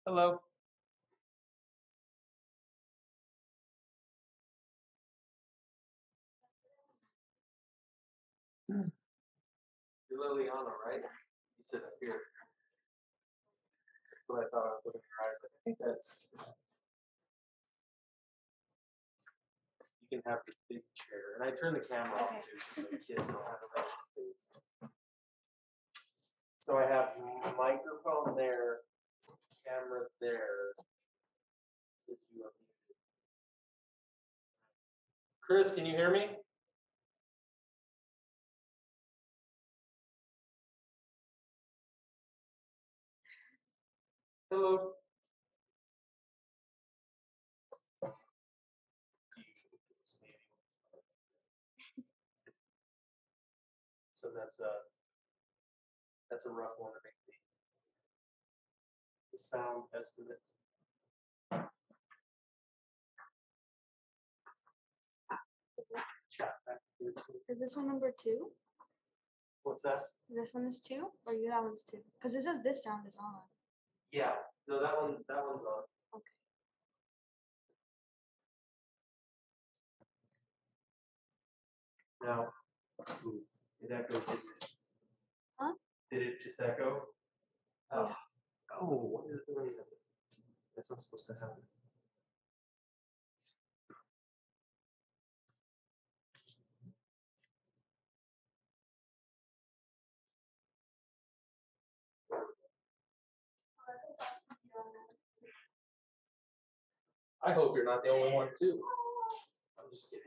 Hello. You're Liliana, right? You said up here. That's what I thought. I was looking at your eyes. Like, I think that's. You can have the big chair, and I turn the camera off too, so the kids don't have a face. So I have microphone there, camera there. If you are muted. Chris, can you hear me? Hello. So that's a rough one to make the sound estimate. Chat back here too. Is this one number 2? What's that? This one is 2, or you that one's 2? Because it says this sound is on. Yeah. No, that one's on. Okay. Now, ooh, it echoed, didn't it? Huh? Did it just echo? Yeah. Oh, what is doing that? That's not supposed to happen. I hope you're not the only one too. I'm just kidding.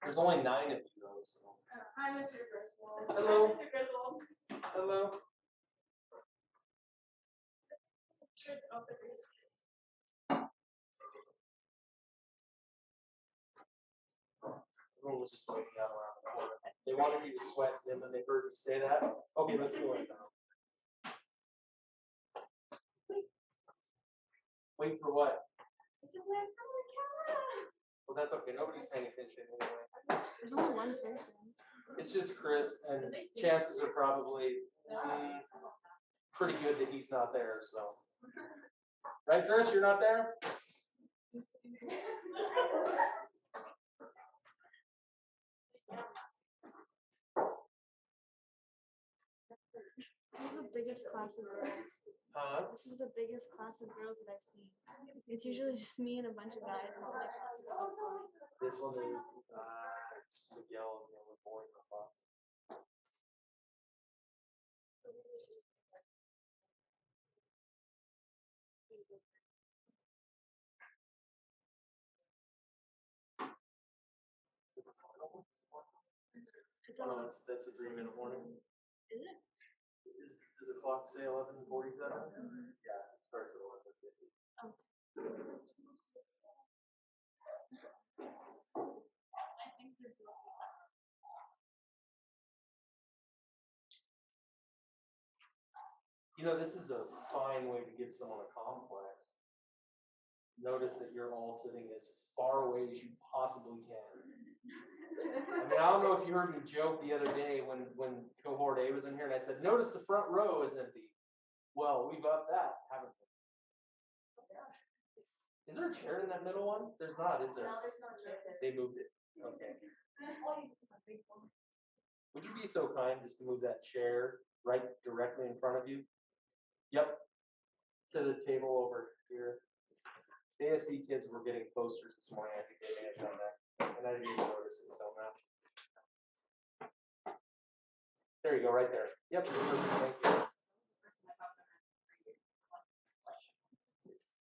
There's only 9 of you though, so. Hi, Mr. Griswold. Hello. Mr. Griswold. Hello. Everyone was just waiting out around the corner. They wanted you to sweat, and then they heard you say that. Okay, let's go in now. Wait for what? Well, that's okay. Nobody's paying attention anyway. There's only one person. It's just Chris, and chances are probably pretty good that he's not there. So, right, Chris, you're not there. This is the biggest class of girls. This is the biggest class of girls that I've seen. It's usually just me and a bunch of guys in all my classes. So funny. This one is Miguel is the only boy in the class. Oh, no, that's a 3-minute warning. Is it? Does the clock say 11:47? Yeah, it starts at 11:50. Oh. You know, this is a fine way to give someone a complex. Notice that you're all sitting as far away as you possibly can. I mean, I don't know if you heard me joke the other day when cohort A was in here and I said, notice the front row is empty. Well, we've upped that, haven't we? Is there a chair in that middle one? There's not, is there? No, there's no chair. They moved it. Okay. Would you be so kind as to move that chair right directly in front of you? Yep. To the table over here. The ASB kids were getting posters this morning. I think they may have done that. And I didn't even notice it until now. There you go, right there. Yep. Thank you.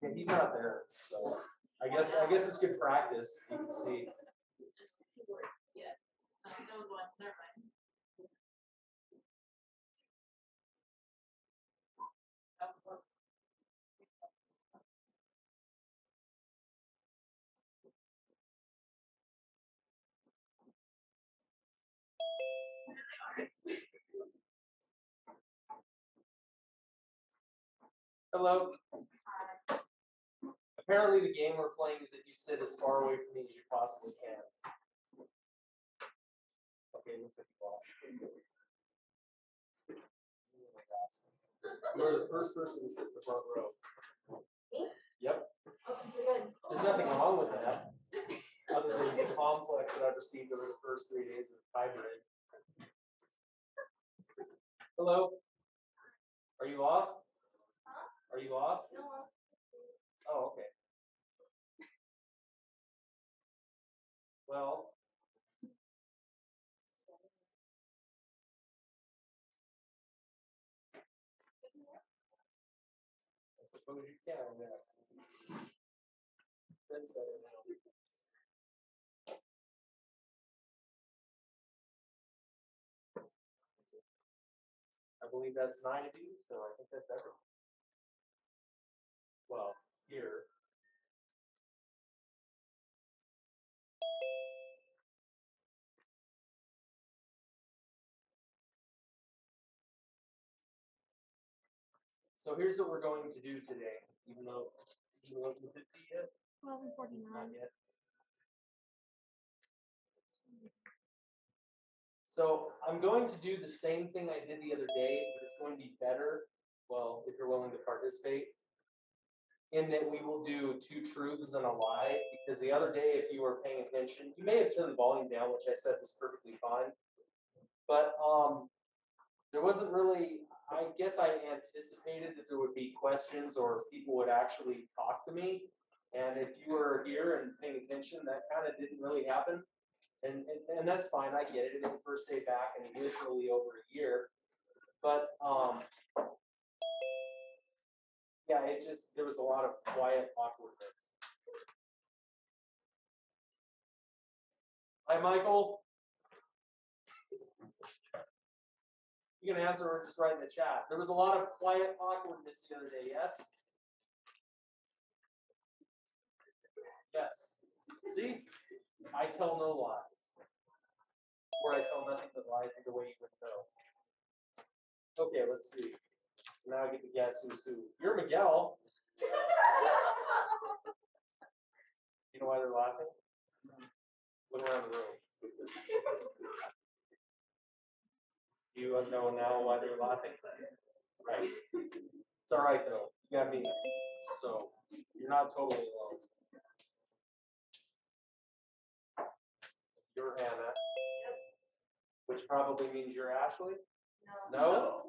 Yeah, he's not there, so I guess it's good practice. You can see. Yeah. That was one. Never mind. Hello. Apparently the game we're playing is that you sit as far away from me as you possibly can. Okay, looks like you lost. You're the first person to sit in the front row. Me? Yep. Oh, good. There's nothing wrong with that, other than the complex that I've received over the first 3 days of hybrid. Hello? Are you lost? Are you lost? No. Oh, okay. Well. I suppose you can, yes. Then set it now. I believe that's 9 of you, so I think that's everything. Well, here. So here's what we're going to do today, even though you didn't see it, 11:49. not yet. So I'm going to do the same thing I did the other day, but it's going to be better. Well, if you're willing to participate, in that we will do 2 truths and a lie. Because the other day, if you were paying attention, you may have turned the volume down, which I said was perfectly fine. But there wasn't really. I guess I anticipated that there would be questions or people would actually talk to me. And if you were here and paying attention, that kind of didn't really happen. And that's fine, I get it. It was the first day back in literally over a year. But yeah, there was a lot of quiet awkwardness. Hi, Michael. You can answer or just write in the chat. There was a lot of quiet awkwardness the other day, yes? Yes. See? I tell no lies. Or I tell nothing but lies either way you would know. Okay, let's see. So now I get to guess who's who. You're Miguel. You know why they're laughing? Look around the room. You know now why they're laughing? Right. It's all right though. You got me. So you're not totally alone. You're Hannah. Which probably means you're Ashley? No?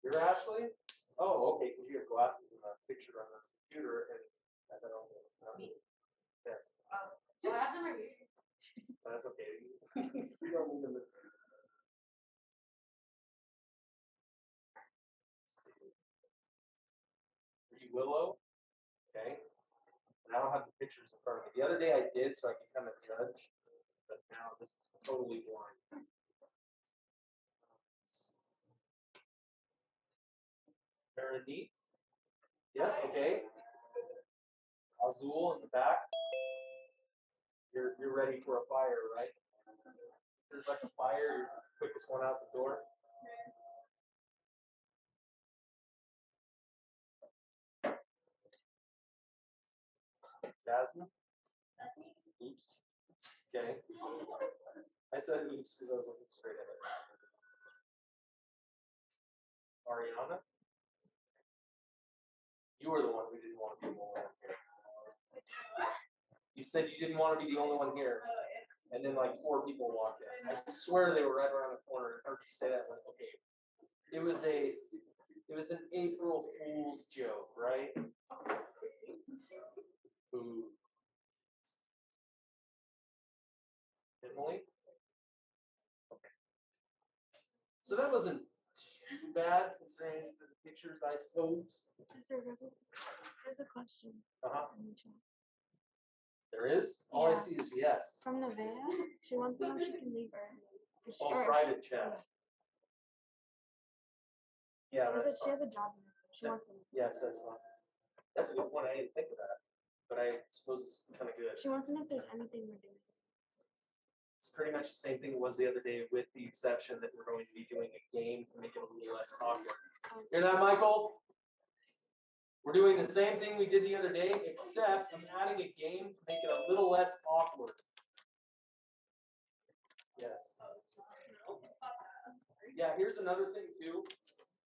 You're Ashley? Oh, okay, because you have glasses and a picture on the computer and I don't know. Me? Yes. Do I have them right here? That's okay. You don't need them. Are you Willow? Okay. And I don't have the pictures in front of me. The other day I did, so I could kind of judge. But now this is totally blind. Meredith? Yes, okay. Azul in the back. You're ready for a fire, right? There's like a fire, you're the quickest one out the door. Jasmine? Oops. Okay. I said oops because I was looking straight at it. Ariana? You were the one who didn't want to be the only one here. You said you didn't want to be the only one here. And then like 4 people walked in. I swear they were right around the corner. I heard you say that. Like, okay. It was an April Fool's joke, right? Ooh. Emily? Okay. So that wasn't too bad considering the pictures, I suppose. There's a question in the chat. There is? All I see is yes. From Nevaeh. She wants to know if she can leave early. Private chat. Yeah, that's she has a job here. She wants to leave. Yes, that's fine. That's a good one. I didn't think of that. But I suppose it's kind of good. She wants to know if there's anything we're doing. It's pretty much the same thing it was the other day, with the exception that we're going to be doing a game to make it a little less awkward. Hear that, Michael? We're doing the same thing we did the other day, except I'm adding a game to make it a little less awkward. Yes. Yeah, here's another thing too.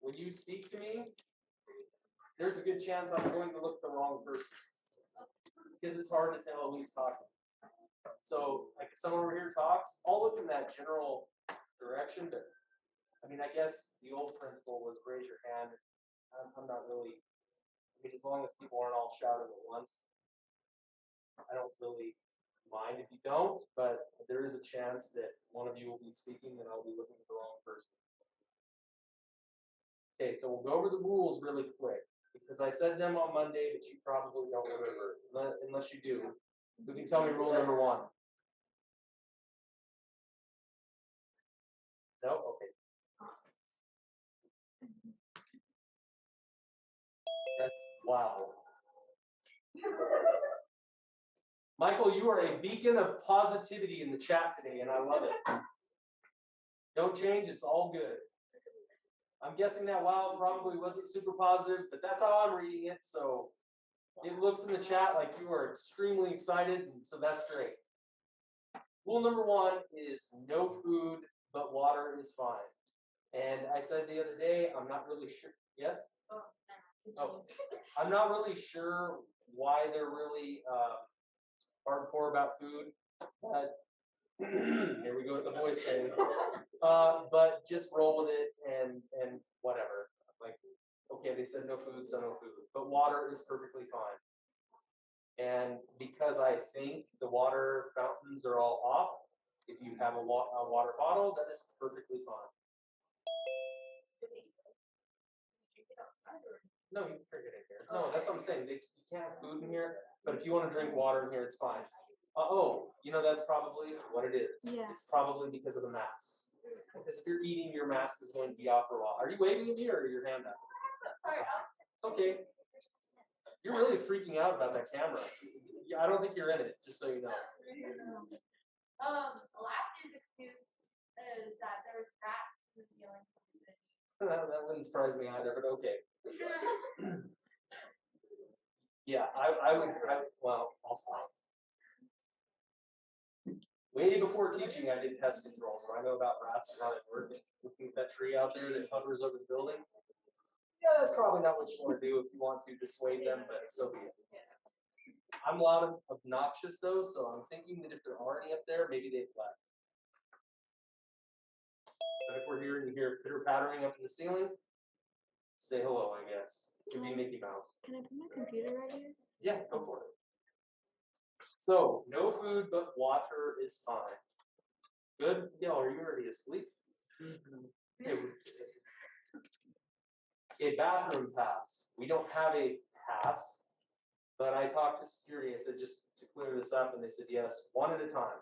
when you speak to me, there's a good chance I'm going to look the wrong person. Because it's hard to tell who's talking. So, like, if someone over here talks, I'll look in that general direction, but I mean, I guess the old principle was raise your hand. I'm not really, I mean, as long as people aren't all shouting at once, I don't really mind if you don't, but there is a chance that one of you will be speaking and I'll be looking at the wrong person. Okay, so we'll go over the rules really quick, because I said them on Monday, but you probably don't remember, unless you do. Who can tell me rule number 1? No? Okay. That's wow. Michael, you are a beacon of positivity in the chat today, and I love it. Don't change, it's all good. I'm guessing that wow probably wasn't super positive, but that's how I'm reading it, so it looks in the chat like you are extremely excited, and so that's great. Rule number 1 is no food, but water is fine. And I said the other day, I'm not really sure. Yes? Oh, I'm not really sure why they're really hardcore about food, but here we go with the voice thing. But just roll with it and whatever. Like, okay, they said no food, so no food. But water is perfectly fine. And because I think the water fountains are all off, if you have a water bottle, that is perfectly fine. No, you can drink it in here. No, that's what I'm saying. You can't have food in here, but if you want to drink water in here, it's fine. That's probably what it is. Yeah. It's probably because of the masks. Because if you're eating, your mask is going to be off for a while. Are you waving at me or your hand up? It's okay. You're really freaking out about that camera. I don't think you're in it, just so you know. Last year's excuse is that there was rats in the ceiling. That wouldn't surprise me either, but okay. Yeah, I'll stop. Way before teaching, I did pest control, so I know about rats and how they work. Looking at that tree out there that hovers over the building. Yeah, that's probably not what you want to do if you want to dissuade them, but so be it. I'm a lot of obnoxious though, so I'm thinking that if there are any up there, maybe they've left. But if we're here and you hear pitter pattering up in the ceiling, say hello, I guess. It could be Mickey Mouse. Can I put my computer right here? Yeah, go for it. So, no food but water is fine. Good? Gail, are you already asleep? Okay, bathroom pass. We don't have a pass, but I talked to security. I said, just to clear this up, and they said, yes, one at a time.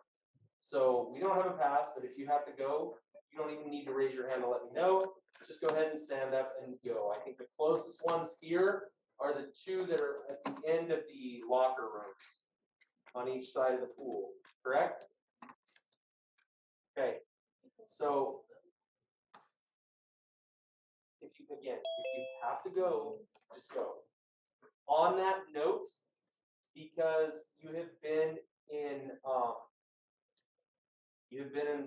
So, we don't have a pass, but if you have to go, you don't even need to raise your hand to let me know. Just go ahead and stand up and go. I think the closest ones here are the 2 that are at the end of the locker rooms on each side of the pool, correct? Okay, so if you have to go, just go. On that note, because you have been in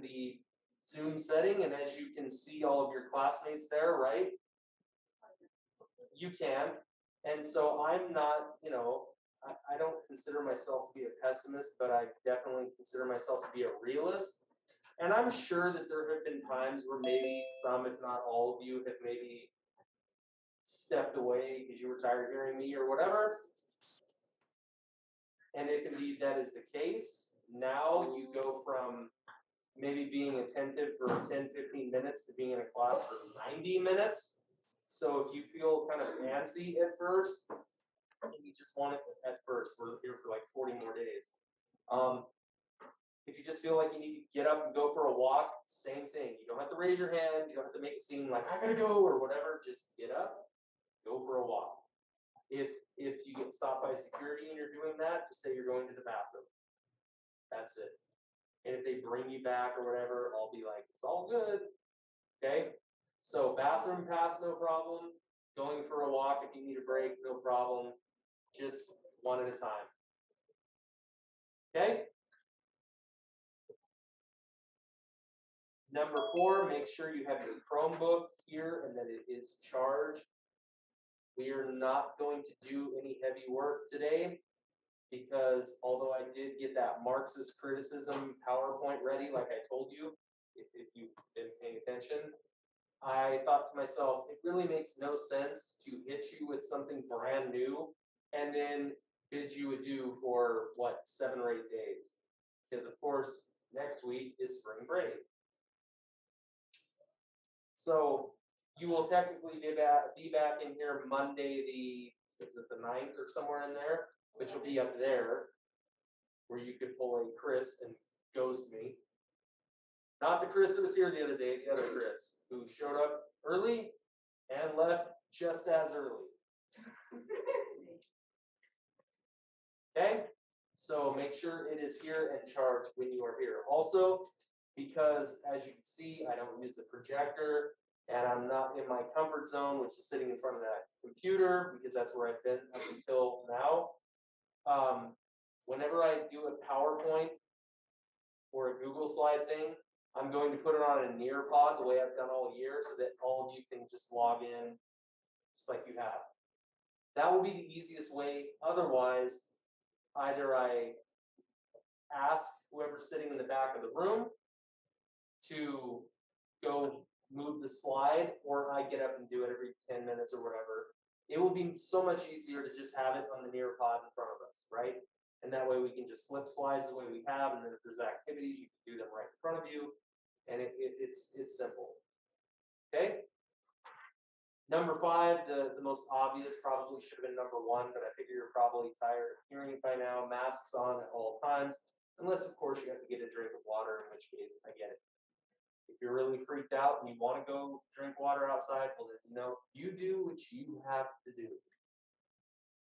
the Zoom setting, and as you can see all of your classmates there, right? You can't. And so I'm not, I don't consider myself to be a pessimist, but I definitely consider myself to be a realist. And I'm sure that there have been times where maybe some, if not all of you, have maybe stepped away because you were tired of hearing me or whatever. And if indeed that is the case, now you go from maybe being attentive for 10, 15 minutes to being in a class for 90 minutes. So if you feel kind of antsy at first, you just want it at first. We're here for like 40 more days. If you just feel like you need to get up and go for a walk, same thing. You don't have to raise your hand. You don't have to make a scene like, I gotta go or whatever. Just get up, go for a walk. If you get stopped by security and you're doing that, just say you're going to the bathroom. That's it. And if they bring you back or whatever, I'll be like, it's all good. Okay? So bathroom pass, no problem. Going for a walk if you need a break, no problem. Just one at a time. Okay? Number 4, make sure you have your Chromebook here and that it is charged. We are not going to do any heavy work today because although I did get that Marxist criticism PowerPoint ready, like I told you, if you've been paying attention, I thought to myself, it really makes no sense to hit you with something brand new and then bid you adieu for, 7 or 8 days. Because of course, next week is spring break. So you will technically be back in here Monday is it the 9th or somewhere in there, which will be up there, where you could pull a Chris and ghost me. Not the Chris that was here the other day, the other Chris, who showed up early and left just as early. Okay? So make sure it is here and charged when you are here. Also, because as you can see, I don't use the projector and I'm not in my comfort zone, which is sitting in front of that computer, because that's where I've been up until now. Whenever I do a PowerPoint or a Google slide thing, I'm going to put it on a Nearpod the way I've done all year so that all of you can just log in just like you have. That will be the easiest way. Otherwise, either I ask whoever's sitting in the back of the room to go move the slide, or I get up and do it every 10 minutes or whatever. It will be so much easier to just have it on the Nearpod in front of us, right? And that way we can just flip slides the way we have, and then if there's activities, you can do them right in front of you, and it's simple. Okay? Number 5, the most obvious probably should have been number 1, but I figure you're probably tired of hearing it by now. Masks on at all times, unless of course you have to get a drink of water, in which case I get it. If you're really freaked out and you want to go drink water outside, well then you do what you have to do.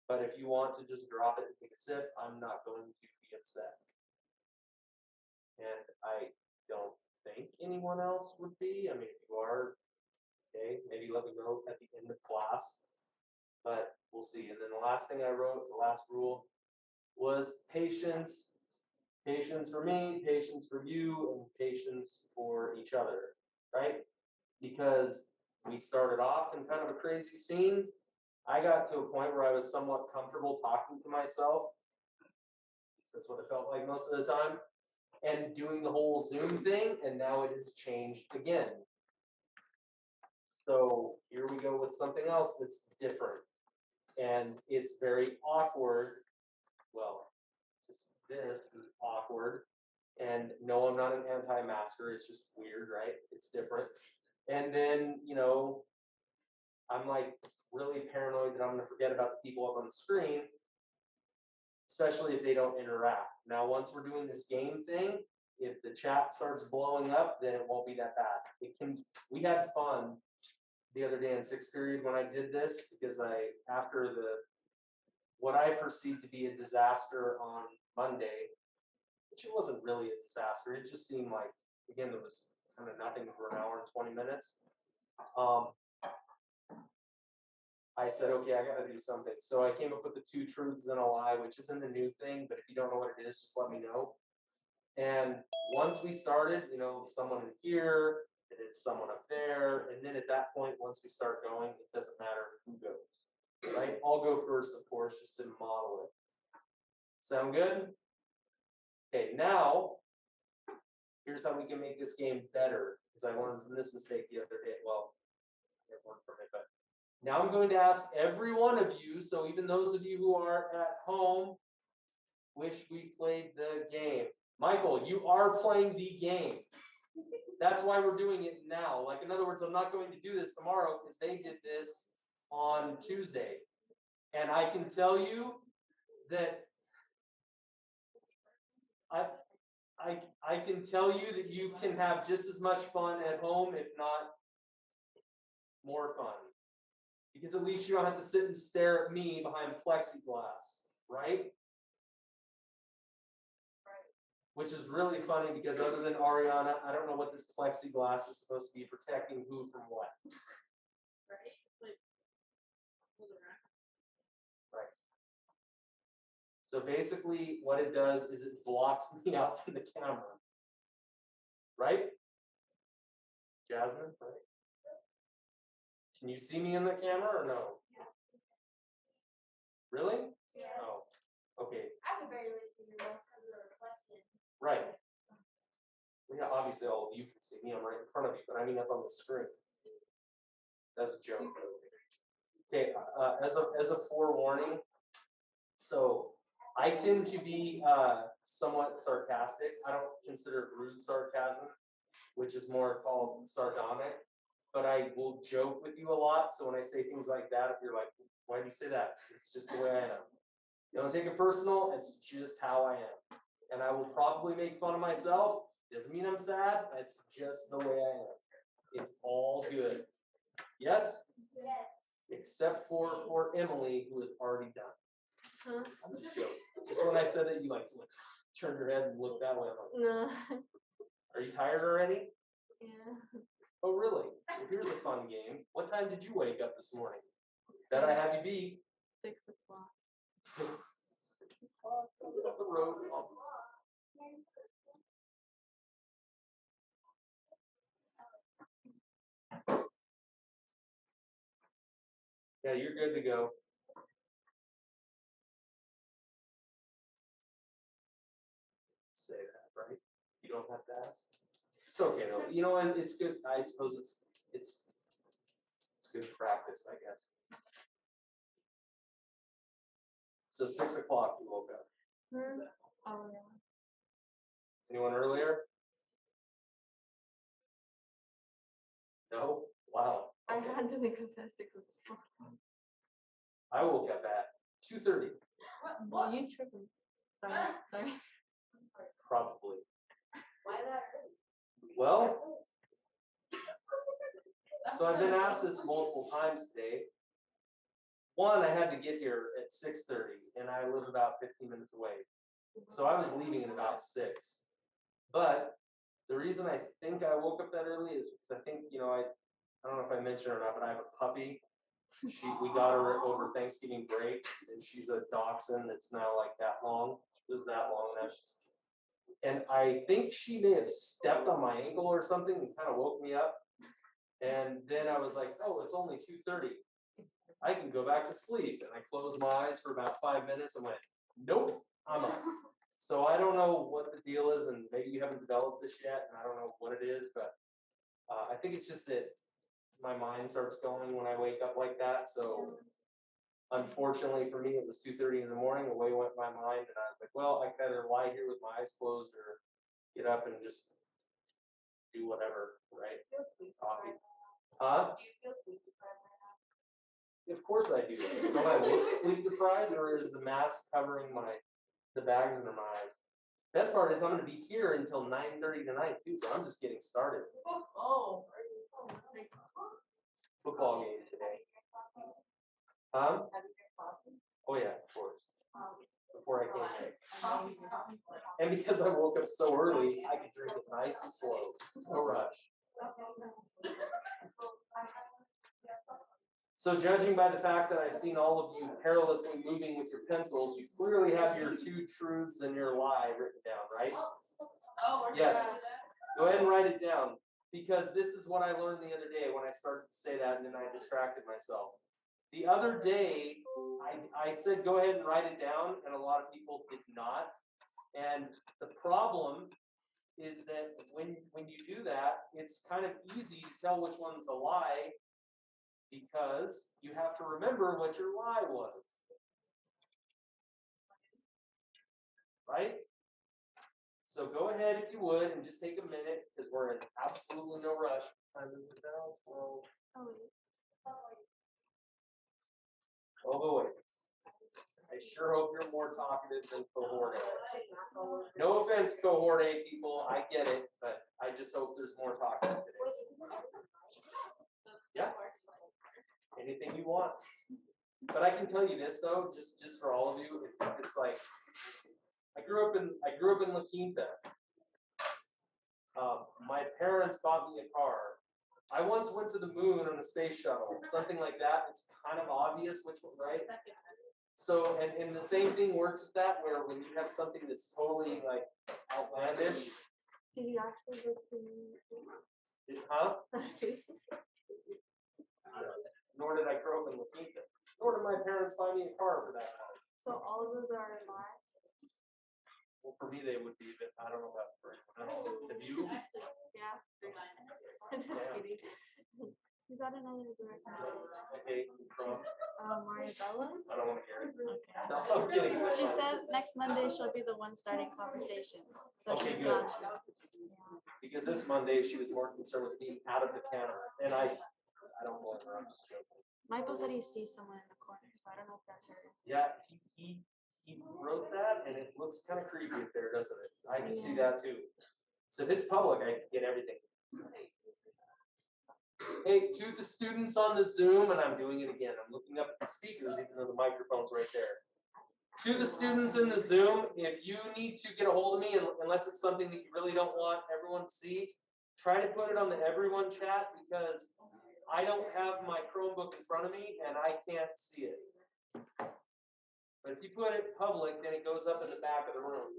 But if you want to just drop it and take a sip, I'm not going to be upset. And I don't think anyone else would be. I mean, if you are, okay, maybe let me know at the end of class, but we'll see. And then the last thing I wrote, the last rule, was patience. Patience for me, patience for you, and patience for each other, right? Because we started off in kind of a crazy scene. I got to a point where I was somewhat comfortable talking to myself. That's what it felt like most of the time. And doing the whole Zoom thing, and now it has changed again. So here we go with something else that's different. And it's very awkward. Well, just this is awkward. And no, I'm not an anti-masker. It's just weird, right? It's different. And then, I'm like really paranoid that I'm going to forget about the people up on the screen, especially if they don't interact. Now, once we're doing this game thing, if the chat starts blowing up, then it won't be that bad. We had fun the other day in 6th period when I did this, because after what I perceived to be a disaster on Monday, which it wasn't really a disaster. It just seemed like, again, there was kind of nothing for an hour and 20 minutes. I said, okay, I got to do something. So I came up with the 2 truths and a lie, which isn't a new thing, but if you don't know what it is, just let me know. And once we started, someone in here, and it's someone up there, and then at that point, once we start going, it doesn't matter who goes, right? I'll go first, of course, just to model it. Sound good? Okay, now, here's how we can make this game better, because I learned from this mistake the other day. Well, I learned from it, but now I'm going to ask every one of you, so even those of you who are at home, wish we played the game. Michael, you are playing the game. That's why we're doing it now. Like, in other words, I'm not going to do this tomorrow because they did this on Tuesday. And I can tell you that I can tell you that you can have just as much fun at home, if not more fun. Because at least you don't have to sit and stare at me behind plexiglass, right? Which is really funny because other than Ariana, I don't know what this plexiglass is supposed to be protecting who from what. Right? Right. So basically what it does is it blocks me out from the camera. Right? Jasmine, right? Can you see me in the camera or no? Really? Yeah. Oh, okay, I can barely see your mouth because of the reflection. right. Yeah, obviously all of you can see me, I'm right in front of you, but I mean up on the screen. That's a joke. Okay, as a forewarning, so I tend to be somewhat sarcastic. I don't consider it rude sarcasm, which is more called sardonic. But I will joke with you a lot. So when I say things like that, if you're like, why do you say that? It's just the way I am. Don't take it personal. It's just how I am. And I will probably make fun of myself. Doesn't mean I'm sad. It's just the way I am. It's all good. Yes? Yes. Except for Emily, who is already done. Huh? I'm just joking. Just when I said that, you like turned your head and looked that way. I'm like, No. are you tired already? Yeah. Oh, really? Well, here's a fun game. What time did you wake up this morning? Bet I have you beat. 6 o'clock. 6 o'clock. I was on the road. Yeah, you're good to go. Say that, right? You don't have to ask. It's okay though. You know, and it's good. I suppose it's good practice, I guess. So 6 o'clock you woke up. Oh yeah. Anyone earlier? No? Wow. I Okay. had to wake up at 6 o'clock. I woke up at 2:30. Well, you tripping. Sorry. Probably. Why that early? Well, so I've been asked this multiple times today. One, I had to get here at 6:30 and I live about 15 minutes away. So I was leaving at about 6. But the reason I think I woke up that early is because I think, I don't know if I mentioned or not, but I have a puppy. We got her over Thanksgiving break, and she's a dachshund that's now like that long. She was that long now. And I think she may have stepped on my ankle or something and kind of woke me up. And then I was like, oh, it's only 2:30. I can go back to sleep. And I closed my eyes for about 5 minutes and went, nope, I'm up. So I don't know what the deal is, and maybe you haven't developed this yet, and I don't know what it is, but I think it's just that my mind starts going when I wake up like that. So unfortunately for me, it was 2:30 in the morning. Away went my mind, and I was like, well, I can either lie here with my eyes closed or get up and just do whatever, right? You feel sleepy. Coffee. Huh? Do you feel sleepy right now? Of course I do. Don't I look sleep deprived, or is the mask covering the bags under my eyes? Best part is I'm going to be here until 9:30 tonight too, so I'm just getting started. Oh. Football game today. Huh? Have you drank coffee? Oh yeah, of course. Before I came here. Coffee. And because I woke up so early, I could drink it nice and slow. No rush. So judging by the fact that I've seen all of you perilously moving with your pencils, you clearly have your 2 truths and your lie written down, right? Oh, Yes. Go ahead and write it down, because this is what I learned the other day when I started to say that and then I distracted myself. The other day, I said go ahead and write it down, and a lot of people did not. And the problem is that when you do that, it's kind of easy to tell which one's the lie, because you have to remember what your lie was. Right? So go ahead if you would and just take a minute, because we're in absolutely no rush. Time is it now? 12:08. I sure hope you're more talkative than cohort A. No offense, cohort A people, I get it, but I just hope there's more talkative today. Yeah. Anything you want. But I can tell you this though, just for all of you, it's like I grew up in La Quinta. My parents bought me a car. I once went to the moon on a space shuttle, something like that. It's kind of obvious which one, right? So, and the same thing works with that, where when you have something that's totally like outlandish. Did you actually go to the moon? Huh? Nor did I grow up in La Quinta. Nor did my parents buy me a car for that matter. So all of those are live? Well, for me they would be, but I don't know about for anyone else. Have you? Yeah. I'm just kidding. You got another direct message. Okay, from, Mariabella? I don't want to hear it. Okay. No, I'm kidding. She said next Monday she'll be the one starting conversations. So Okay, she's good. got you. Because this Monday she was more concerned with being out of the camera. And I don't blame her, I'm just joking. Michael said he sees someone in the corner, so I don't know if that's her. Yeah, he wrote that and it looks kind of creepy up there, doesn't it? I can see that too. So if it's public, I can get everything. Hey, to the students on the Zoom, and I'm doing it again, I'm looking up at the speakers even though the microphone's right there. To the students in the Zoom, if you need to get a hold of me, unless it's something that you really don't want everyone to see, try to put it on the everyone chat because I don't have my Chromebook in front of me and I can't see it. But if you put it public, then it goes up in the back of the room.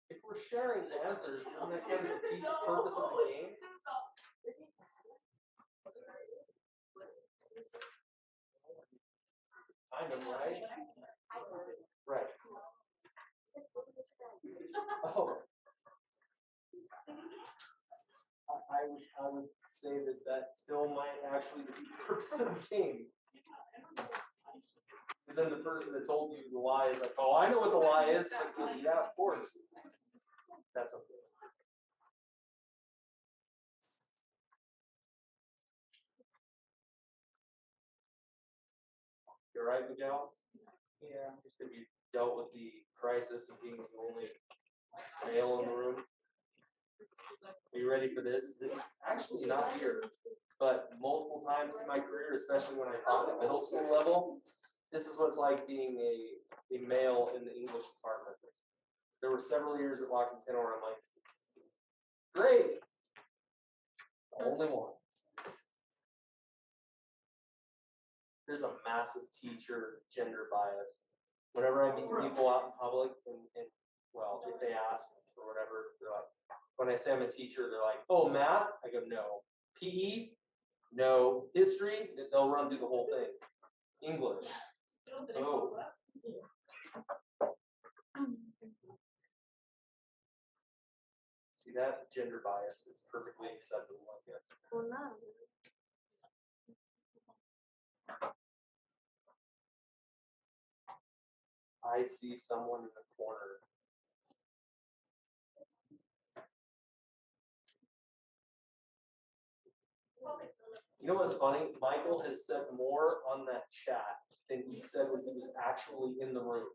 If we're sharing answers, isn't that kind of defeat the purpose of the game? Kind of, right? Right. Oh. I would say that still might actually defeat the purpose of the game. Because then the person that told you the lie is like, oh, I know what the lie is. Like, well, yeah, of course. That's okay. You're right, Miguel? Yeah. Just that you dealt with the crisis of being the only male in the room. Are you ready for this? This is actually not here, but multiple times in my career, especially when I taught at middle school level, this is what it's like being a male in the English department. There were several years at Lockton Tenor where I'm like, great, only one. There's a massive teacher gender bias. Whenever I meet people out in public, and well, if they ask or whatever, they're like, when I say I'm a teacher, they're like, oh, math? I go, no. PE? No. History? They'll run through the whole thing. English? Oh. See that? Gender bias. It's perfectly acceptable, I guess. Well, no. I see someone in the corner. You know what's funny? Michael has said more on that chat than he said when he was actually in the room.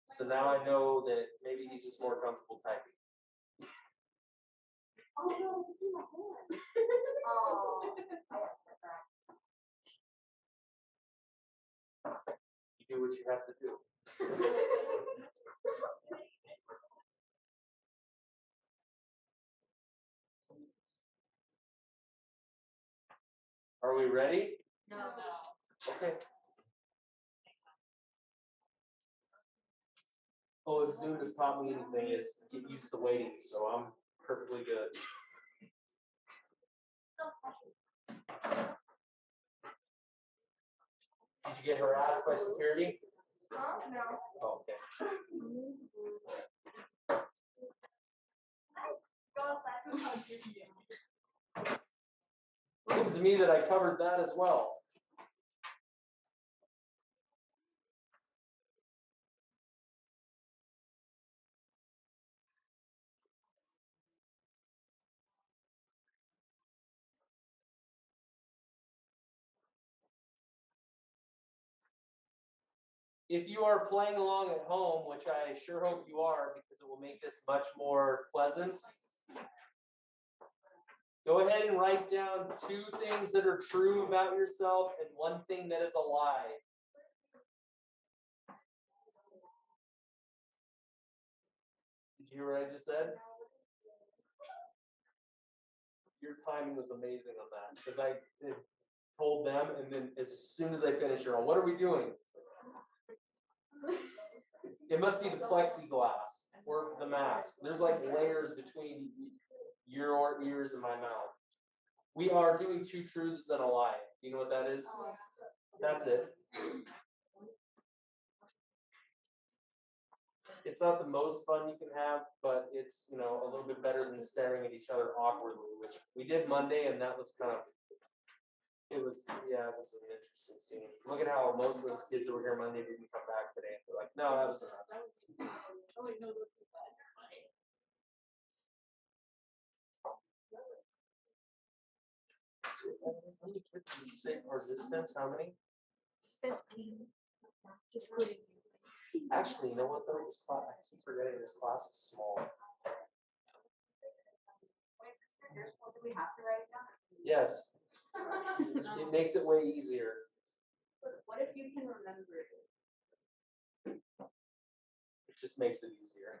So now I know that maybe he's just more comfortable typing. Oh no, it's in my hand. Oh, I got set back. You do what you have to do. Are we ready? No. Okay. Oh, if Zoom has taught me anything, it's get used to waiting, so I'm perfectly good. Did you get harassed by security? No. Oh, okay. Go outside. Seems to me that I covered that as well. If you are playing along at home, which I sure hope you are, because it will make this much more pleasant, go ahead and write down 2 things that are true about yourself and 1 thing that is a lie. Did you hear what I just said? your timing was amazing on that, because I told them, and then as soon as they finished, you're on, what are we doing? It must be the plexiglass or the mask. There's like layers between your ears and my mouth. We are doing 2 truths and a lie. Do you know what that is? That's it. It's not the most fun you can have, but it's, you know, a little bit better than staring at each other awkwardly, which we did Monday, and that was kind of, it was an interesting scene. Look at how most of those kids that were here Monday didn't come back today. They're like, no, that was enough. How many kids did you say participants? How many? 15. Just including you. Actually, you know what though? This class, I keep forgetting this class is small. Do we have to write it down? Yes. It makes it way easier. What if you can remember it? It just makes it easier.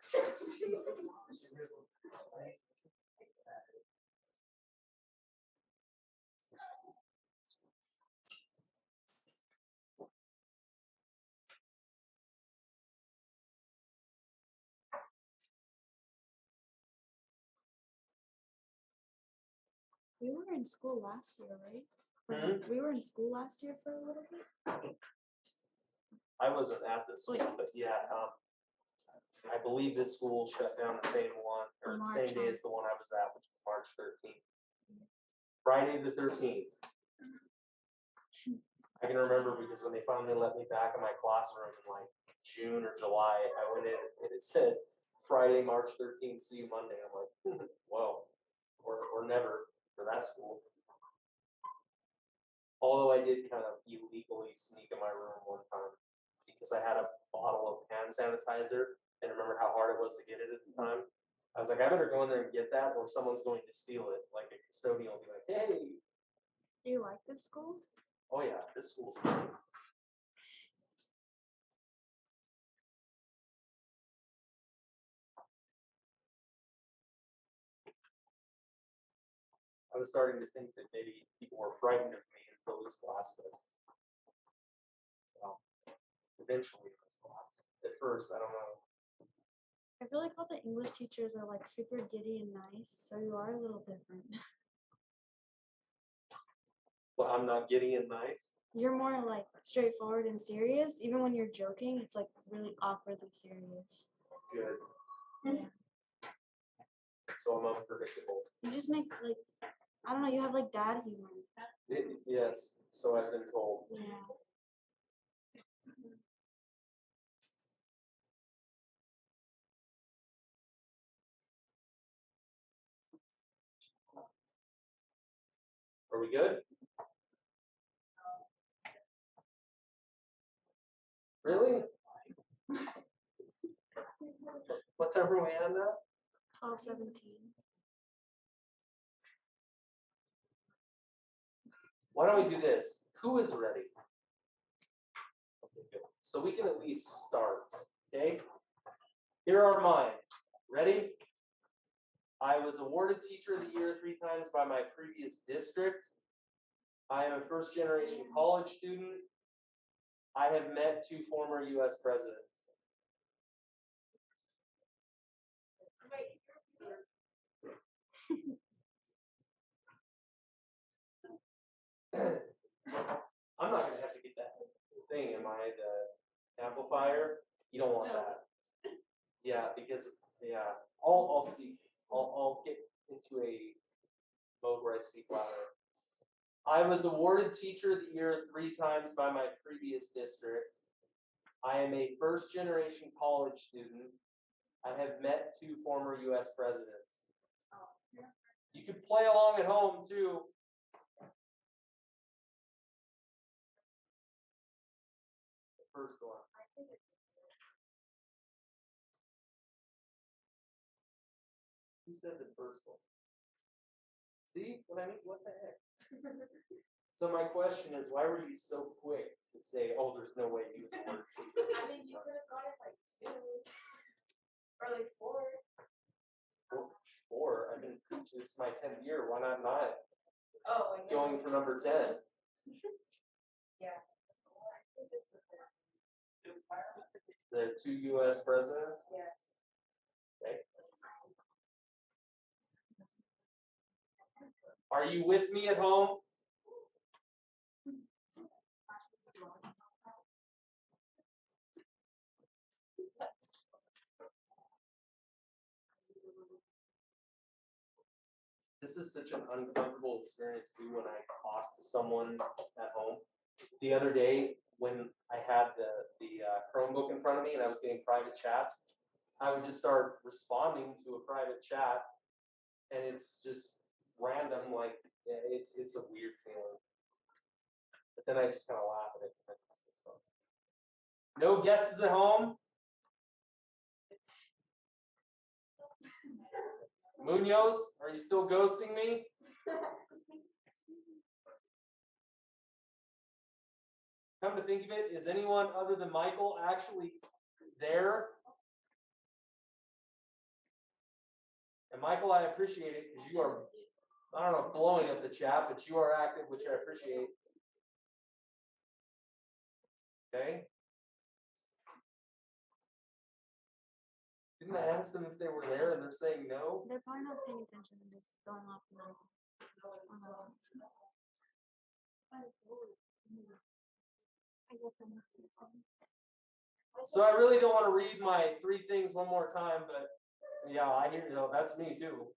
We were in school last year, right? Hmm? We were in school last year for a little bit. I wasn't at this school, but yeah, I believe this school shut down the same one, or the same day as the one I was at, which was March 13th. Friday the 13th. I can remember because when they finally let me back in my classroom in like June or July, I went in and it said Friday, March 13th, see you Monday. I'm like, well, or never for that school. Although I did kind of illegally sneak in my room one time because I had a bottle of hand sanitizer and remember how hard it was to get it at the time. I was like, I better go in there and get that or someone's going to steal it. Like a custodian will be like, hey. Do you like this school? Oh yeah, this school's great. I was starting to think that maybe people were frightened of me until this class, but well, eventually this class. At first, I don't know. I feel like all the English teachers are like super giddy and nice, so you are a little different. Well, I'm not getting it nice. You're more like straightforward and serious. Even when you're joking, it's like really awkwardly serious. Good. Yeah. So I'm unpredictable. You just make like, I don't know, you have like dad humor. Yes, so I've been told. Yeah. Are we good? Really? What time are we on now? 12:17. Why don't we do this? Who is ready? Okay, good. So we can at least start, okay? Here are mine. Ready? I was awarded Teacher of the Year 3 times by my previous district. I am a first-generation college student. I have met 2 former U.S. presidents. I'm not gonna have to get that thing. Am I the amplifier? You don't want that. Yeah, because I'll speak. I'll get into a mode where I speak louder. I was awarded Teacher of the Year 3 times by my previous district. I am a first-generation college student. I have met 2 former U.S. presidents. You can play along at home too. The first one. Who said the first one? See what I mean? What the heck? So my question is, why were you so quick to say, "Oh, there's no way you would work"? I mean, you could have got it like 2 or like 4. 4. I've been teaching it's my 10th year, why not 9? Oh, yeah. Going for number 10. Yeah. The 2 US presidents. Yes. Okay. Are you with me at home? This is such an uncomfortable experience too when I talk to someone at home. The other day when I had the Chromebook in front of me and I was getting private chats, I would just start responding to a private chat, and it's just random, like it's a weird feeling. But then I just kind of laugh at it. It's fun. No guesses at home? Munoz, are you still ghosting me? Come to think of it, is anyone other than Michael actually there? And Michael, I appreciate it because you are, I don't know, blowing up the chat, but you are active, which I appreciate. Okay. Didn't I ask them if they were there and they're saying no? They're probably not paying attention and just going off and on. I guess I'm not listening. So I really don't want to read my 3 things one more time, but yeah, I hear, that's me too.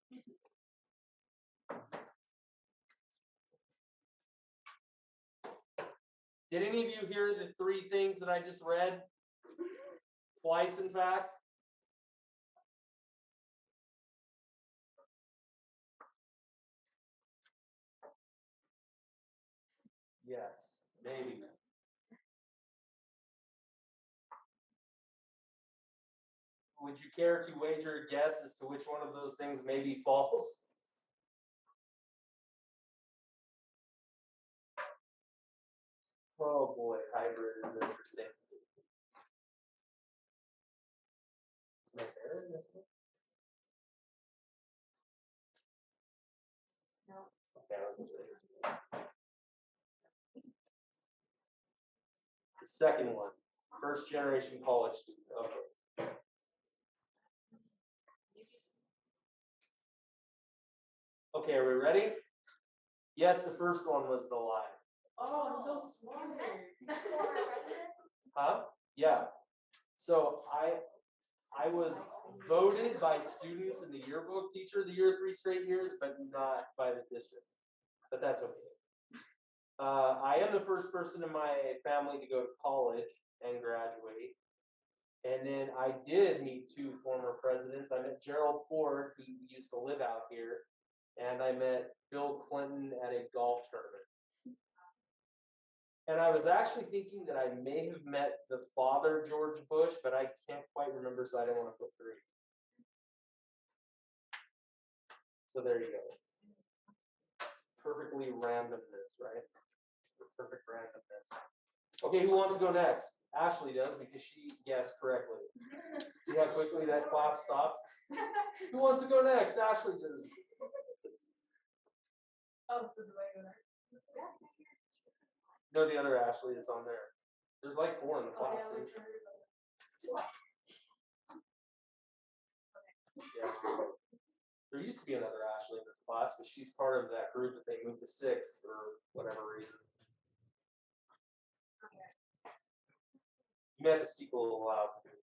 Did any of you hear the 3 things that I just read? Twice, in fact. Yes, maybe. Would you care to wager a guess as to which one of those things may be false? Oh boy, hybrid is interesting. Is my hair in this one? No. Okay, I was gonna say. The second one, first generation college student. Okay. Okay, are we ready? Yes, the first one was the lie. Oh, I'm so smart. Huh? Yeah. So I was voted by students in the yearbook teacher of the year 3 straight years, but not by the district. But that's okay. I am the first person in my family to go to college and graduate. And then I did meet 2 former presidents. I met Gerald Ford, who used to live out here, and I met Bill Clinton at a golf tournament. And I was actually thinking that I may have met the father, George Bush, but I can't quite remember, so I don't want to put 3. So there you go. Perfectly randomness, right? Perfect randomness. Okay, who wants to go next? Ashley does because she guessed correctly. See how quickly that clap stopped? Who wants to go next? Ashley does. Oh, so do I go next? No, the other Ashley that's on there. There's like 4 in the Oh, class. yeah, dude. we're Yeah. There used to be another Ashley in this class, but she's part of that group that they moved to 6th for whatever reason. You met the steeple a little loud too.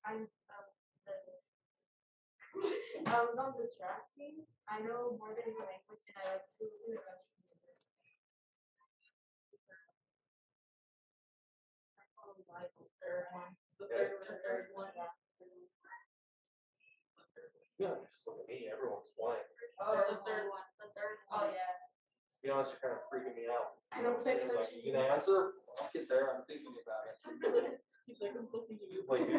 I was on the track team. I know more than any language, and I like to listen to country music. The third one. Yeah, just look at me. Everyone's playing. Oh, the third one. The third one. Oh yeah. To be honest, you're kind of freaking me out. I don't think so. Like, you gonna answer? I'll get there. I'm thinking about it. He's like, I'm still thinking you. Wait, did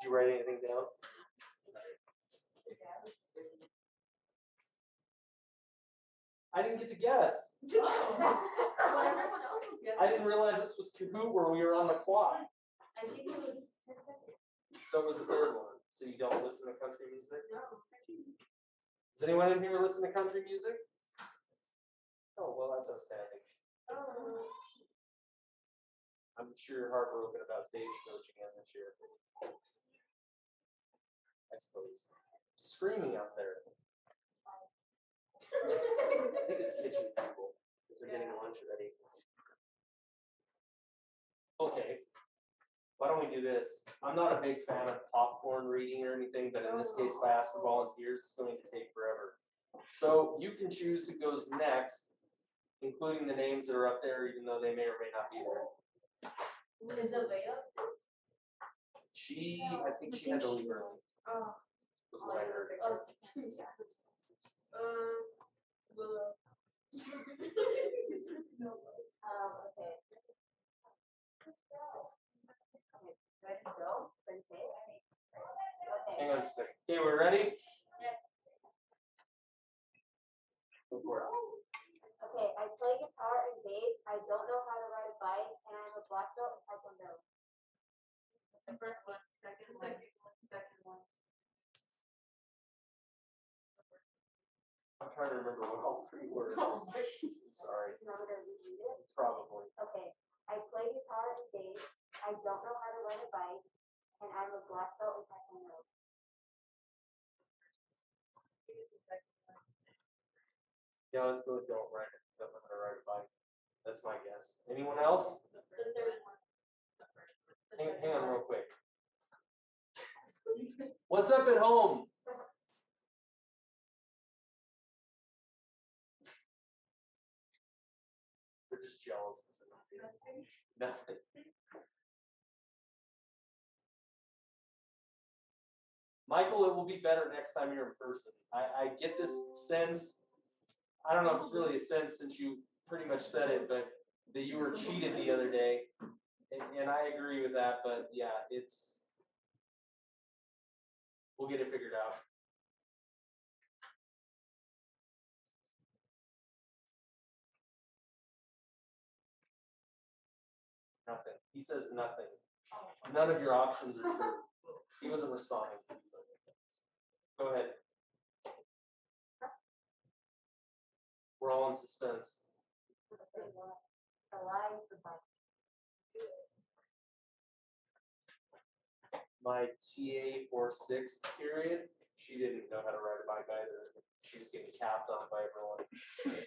you write anything down? I didn't get to guess. Oh. Well, everyone else was guessing. I didn't realize this was Kahoot where we were on the clock. I think it was 10 seconds. So was the third one. So you don't listen to country music? No. Does anyone in here listen to country music? Oh, well, that's outstanding. Oh. I'm sure you're heartbroken about Stagecoach again this year. I suppose. Screaming out there. I think it's kitchen people, because they're getting lunch ready. Okay. Why don't we do this? I'm not a big fan of popcorn reading or anything, but in this case, if I ask for volunteers, it's going to take forever. So you can choose who goes next, including the names that are up there, even though they may or may not be there. Is the veil? I think she had to leave early, Oh. was what I heard. Oh. Willow. Okay. Ready to go? Ready to say it? Okay. Hang on just a second. Okay, we're ready? Yes. Go for it. Okay, I play guitar and bass. I don't know how to ride a bike, and I'm a black belt in Taekwondo. The first one, second one. I'm trying to remember what all three were. Oh my. Sorry, You want me to repeat it? probably. Okay, I play guitar and bass. I don't know how to ride a bike, and I'm a black belt in Taekwondo. Yeah, let's go with don't ride it. Don't know how to ride a bike. That's my guess. Anyone else? The third one. The first one. The Hang second on one. real quick. What's up at home? They're just jealous. Nothing. Michael, it will be better next time you're in person. I get this sense, I don't know if it's really a sense since you pretty much said it, but that you were cheated the other day. And I agree with that, but yeah, we'll get it figured out. Nothing. He says nothing. None of your options are true. He wasn't responding. Go ahead. We're all in suspense. Alive the bike. My TA for sixth period, she didn't know how to ride a bike either. She was getting capped on by everyone.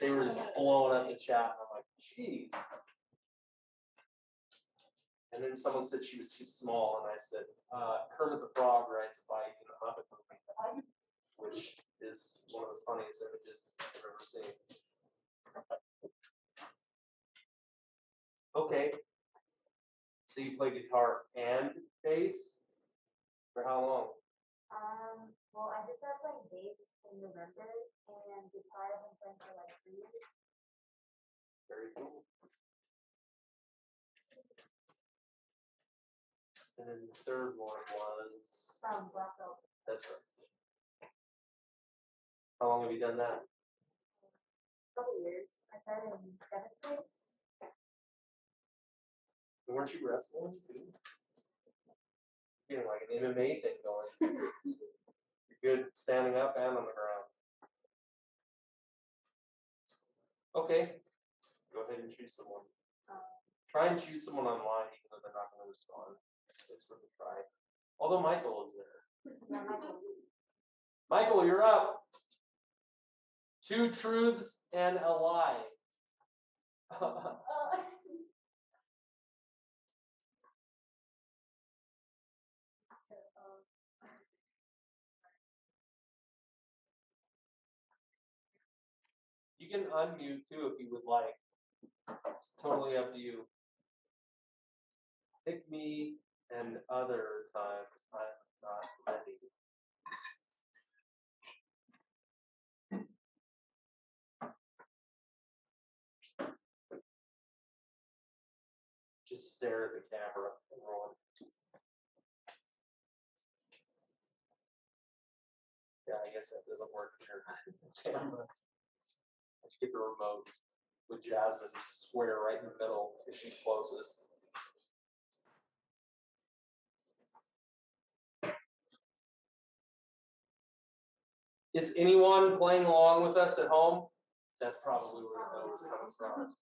They were just blowing up the chat, and I'm like, geez. And then someone said she was too small, and I said, Kermit the Frog rides a bike in the Hobbit movie, which is one of the funniest images I've ever seen. Okay. So you play guitar and bass? For how long? Well, I just started playing bass in November, and guitar I've been playing for like 3 years. Very cool. And then the third one was, Black belt. that's right. How long have you done that? A couple years. I started in 7th grade. And weren't you wrestling too? Getting like an MMA thing going. You're good standing up and on the ground. Okay. Go ahead and choose someone. Try and choose someone online, even though they're not going to respond. It's worth a try. Although Michael is there. Yeah, Michael. Michael, you're up. 2 truths and a lie. You can unmute too if you would like. It's totally up to you. Pick me and other time I'm not ready. Just stare at the camera, everyone. Yeah, I guess that doesn't work here. Camera. I should get the remote with Jasmine square right in the middle if she's closest. Is anyone playing along with us at home? That's probably where the no was coming from.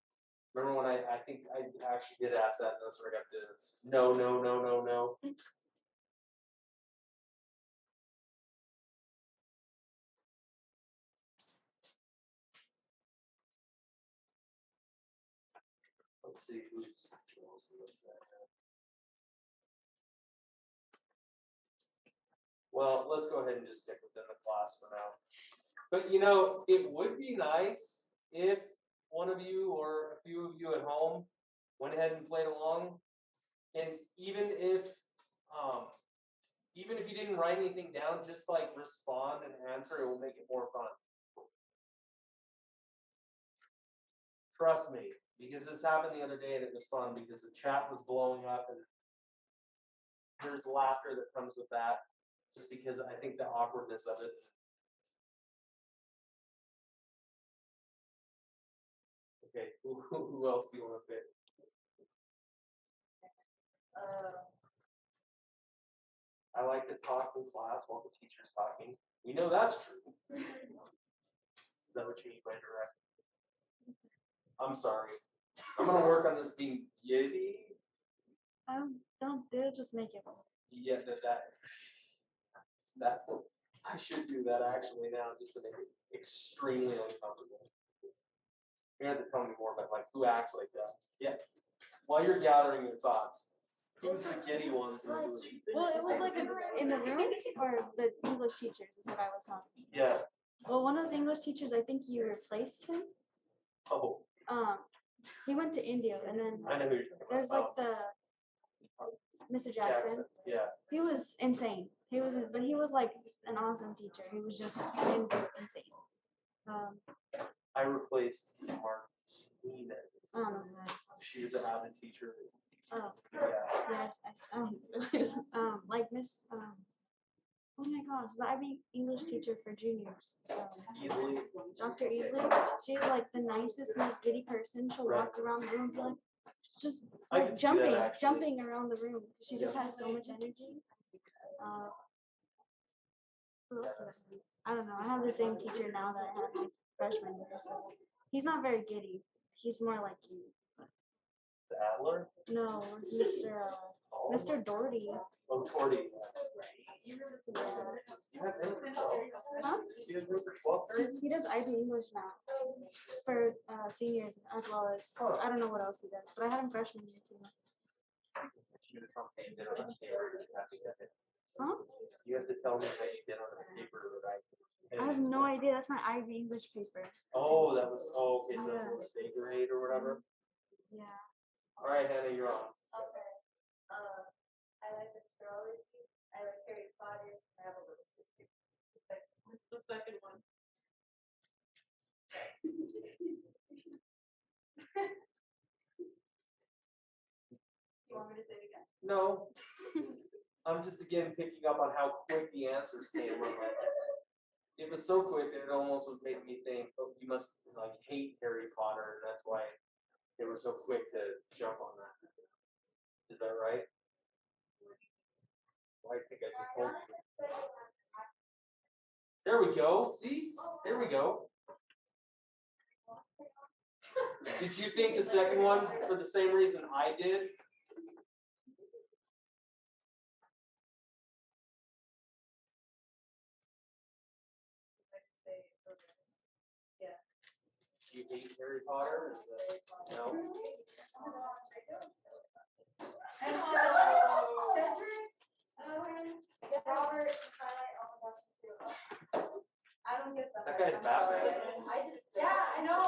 Remember when I think I actually did ask that, and that's where I got the no, no, no, no, no. Let's see who's else is that. Well, let's go ahead and just stick within the class for now. But you know, it would be nice if one of you or a few of you at home went ahead and played along. And even if you didn't write anything down, just like respond and answer, it will make it more fun. Trust me, because this happened the other day and it was fun because the chat was blowing up and there's laughter that comes with that, just because I think the awkwardness of it. Okay, who else do you want to pick? I like to talk in class while the teacher's talking. We know that's true. Is that what you mean by direct? I'm sorry. I'm gonna work on this being giddy. Don't do it, just make it. Yeah, that I should do that actually now, just to make it extremely uncomfortable. You have to tell me more about like who acts like that. Yeah. While you're gathering your thoughts, who's the giddy ones? In the group? Well, it was like in the room or the English teachers is what I was talking. Yeah. Well, one of the English teachers, I think you replaced him. Oh, He went to India, and then I know who you're talking there's about. like the Mr. Jackson. Yeah. He was insane. But he was like an awesome teacher. He was just insane. I replaced Martinez. I don't know who that is. She was an avid teacher. Oh, Yeah. yes, like Miss, oh my gosh, the IB English teacher for juniors, Easily. Dr. Easley. She's like the nicest, most giddy person. She'll walk around the room, like, just I like can see that, actually. jumping around the room. She just has so much energy. Who else did I don't know. I have the same teacher now that I had my freshman year, so he's not very giddy. He's more like you. The Adler? No, it's Mr. Doherty. Oh, Torty. Yeah. You have him for 12? Huh? You have him for 12th grade? He does IB English now for seniors as well as I don't know what else he does, but I had him freshman year too. Huh? You have to tell me how you did on the paper that I have no idea. That's my IB English paper. Oh, that was okay. So that's Yeah. a mistake grade or whatever. Yeah. All right, Hannah, you're on. Okay. I like astrology. I like Harry Potter. I have a little sister. What's the second one? You want me to say it again? No. I'm just again picking up on how quick the answers came. It was so quick that it almost would make me think, oh, you must like hate Harry Potter, and that's why they were so quick to jump on that. Is that right? Well, I think I just told you. There we go. See? There we go. Did you think the second one for the same reason I did? Do you hate Harry Potter? Is that, no? And Cedric, Robert, Twilight, all of us too. I don't get that. That guy's Batman. I know.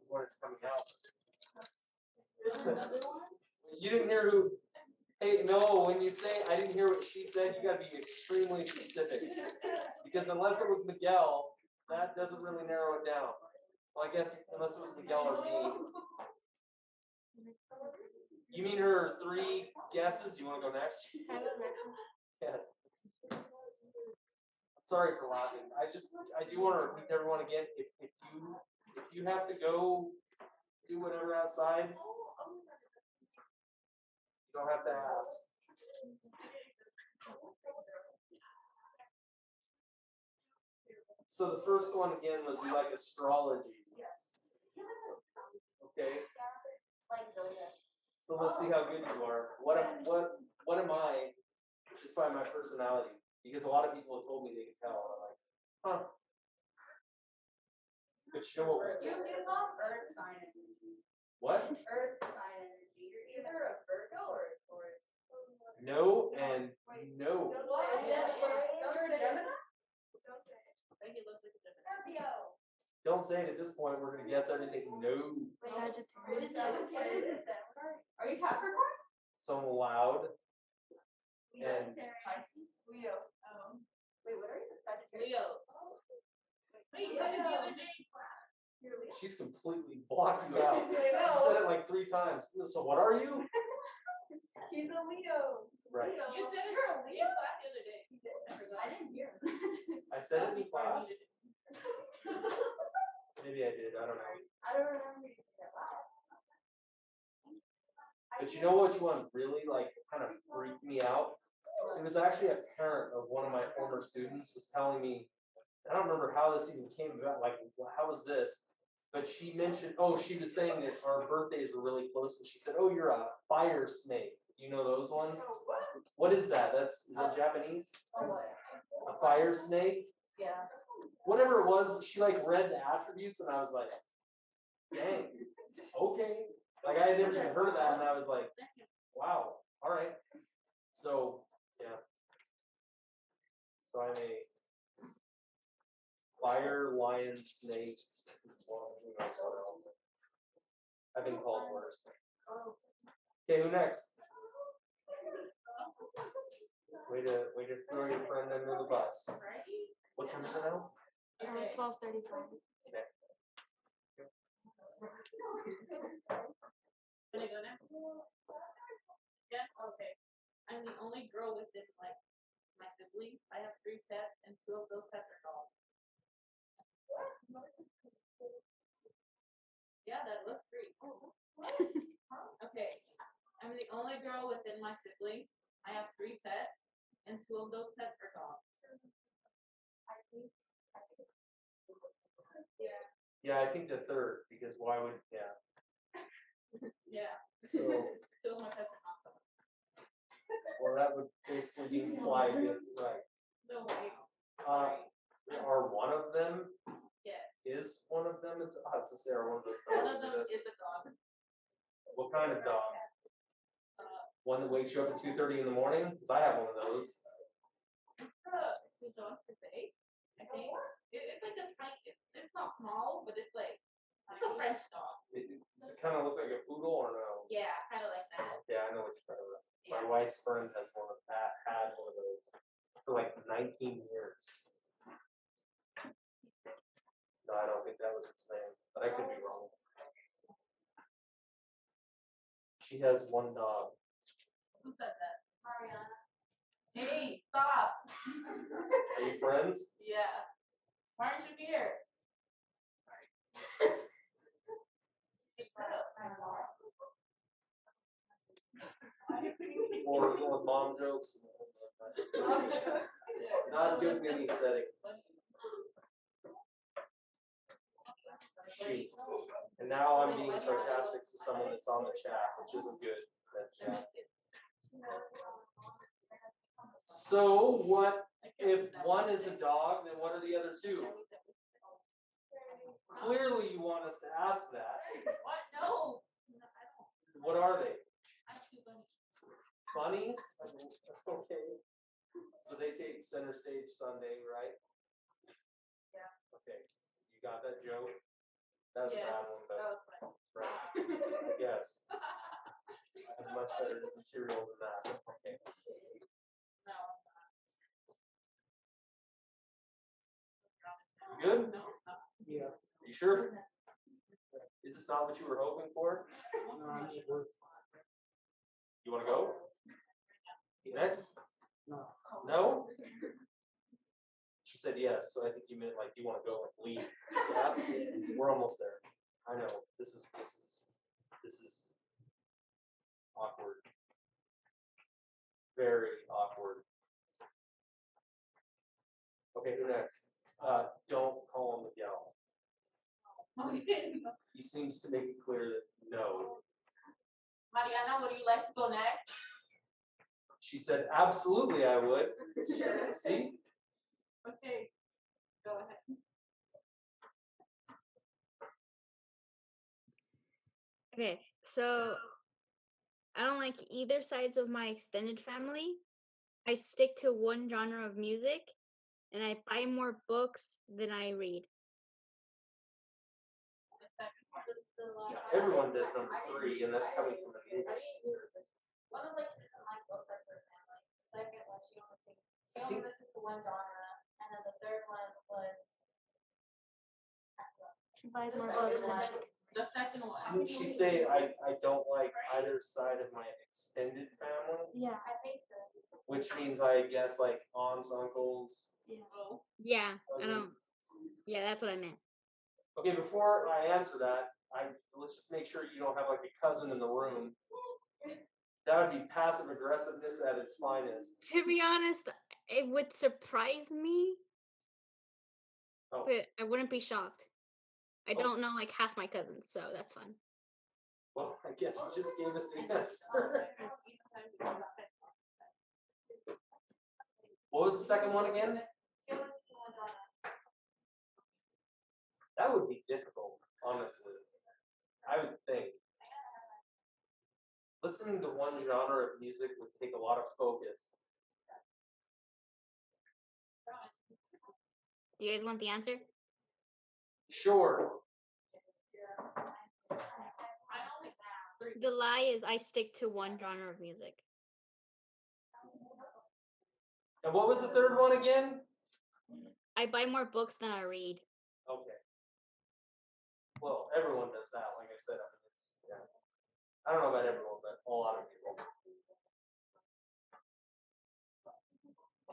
When it's coming out. There's another one? You didn't hear who. Hey, no, when you say I didn't hear what she said, you gotta be extremely specific. Because unless it was Miguel, that doesn't really narrow it down. Well, I guess unless it was Miguel or me. You mean her 3 guesses? You wanna go next? Yes. I'm sorry for laughing. I do want to repeat to everyone again, if you have to go do whatever outside, you don't have to ask. So the first one again was you like astrology. Yes. Okay. Like Zodiac. So let's see how good you are. What am I? Just by my personality, because a lot of people have told me they could tell. And I'm like, huh. But you know what was You give off Earth sign energy. what? Earth sign energy. You're either a Virgo or a Taurus. No and no. What? You're a Gemini? Don't say it. I think it looks like a Gemini. Scorpio. Don't say it at this point. We're gonna guess everything. No. Sagittarius. Sagittarius. Are you Capricorn? So I'm loud. And Pisces. Leo. Wait, what are you? Sagittarius. Leo. Wait, you had it the other day. You're Leo? she's completely blocked you out. I You said it like 3 times. So what are you? He's a Leo. Right. Leo. You said it you're a Leo class the other day. He did. I didn't hear him. I said it in class. Maybe I did. I don't know. I don't remember you saying that loud. But you know what one really like kind of freaked me out? It was actually a parent of one of my former students was telling me, I don't remember how this even came about, like how was this? But she mentioned, she was saying that our birthdays were really close, and she said, oh, you're a fire snake. You know those ones? What is that? Is that Japanese? Oh, what? A fire snake? Yeah. Whatever it was, she like read the attributes, and I was like, dang, okay. Like I had never even heard of that, and I was like, wow, all right. So, yeah. So I'm a fire, lion, snake. Well, who knows what else? I've been called worse. Okay, who next? Way to throw your friend under the bus. What time is it now? 12:35. Can I go now? Yeah, okay. I'm the only girl within like my siblings. I have 3 pets and 2 of those pets are dogs. Yeah, that looks great. Okay. I'm the only girl within my siblings. I have 3 pets and 2 of those pets are dogs. Yeah. Yeah, I think the third, because why would, yeah. Yeah. So, 2 of my pets are not dogs. well, that would basically be implied, right. No way. Are one of them, Yeah. is one of them, I was to say, are one of those One dogs, of them is a dog. what kind of dog? One that wakes you up at 2:30 in the morning? Because I have one of those. The dog to say, I think. It's like a tiny, it's not small, but it's like, it's a French dog. Does it kind of look like a poodle or no? Yeah, kind of like that. Yeah, I know what you're talking about. My Yeah. wife's friend has one of that, had one of those for like 19 years. No, I don't think that was its name, but I could be wrong. She has one dog. Who said that? Mariana. Hey, stop. Are you friends? Yeah. Why aren't you here? Or with mom jokes? Not good in any setting. Shoot. And now I'm being sarcastic to someone that's on the chat, which isn't good. That's So what if one is a dog, then what are the other 2? Clearly you want us to ask that. What? No. What are they? I have 2 bunnies. Bunnies? Okay. So they take center stage Sunday, right? Yeah. Okay. You got that joke? That's a Yes, bad one, that but was fun. right. Yes. I have much better material than that. Okay. No. You good? No, no. Yeah. You sure? Is this not what you were hoping for? No, I need work. You wanna go? Next? No. No? She said yes, so I think you meant like you wanna go and leave. Yeah? We're almost there. I know, this is awkward. Very awkward. Okay, who next? Don't call him Miguel. Okay. He seems to make it clear that no. Mariana, would you like to go next? She said, absolutely, I would. See? Okay, go ahead. Okay, so I don't like either sides of my extended family. I stick to one genre of music, and I buy more books than I read. The second part. Yeah, everyone does number 3, and that's coming from an English teacher. One of like doesn't like both sides of her family. The second one she only sings. She I only think- listens to one genre, and then the third one was. She buys The more second books than one. she. The second one. Didn't she say I don't like either side of my extended family? Yeah. I think so. Which means I guess like aunts, uncles. Oh, Yeah, I Cousin. don't. Yeah, that's what I meant. Okay, before I answer that, let's just make sure you don't have like a cousin in the room. That would be passive aggressiveness at its finest. To be honest, it would surprise me, Oh. but I wouldn't be shocked. I Oh. don't know like half my cousins, so that's fine. Well, I guess you just gave us the answer. What was the second one again? She only listens to one genre. That would be difficult, honestly. I would think. Listening to one genre of music would take a lot of focus. Do you guys want the answer? Sure. I only have 3. The lie is I stick to one genre of music. And what was the third one again? I buy more books than I read. Okay. Well, everyone does that, like I said. I mean, it's, yeah. I don't know about everyone, but a lot of people.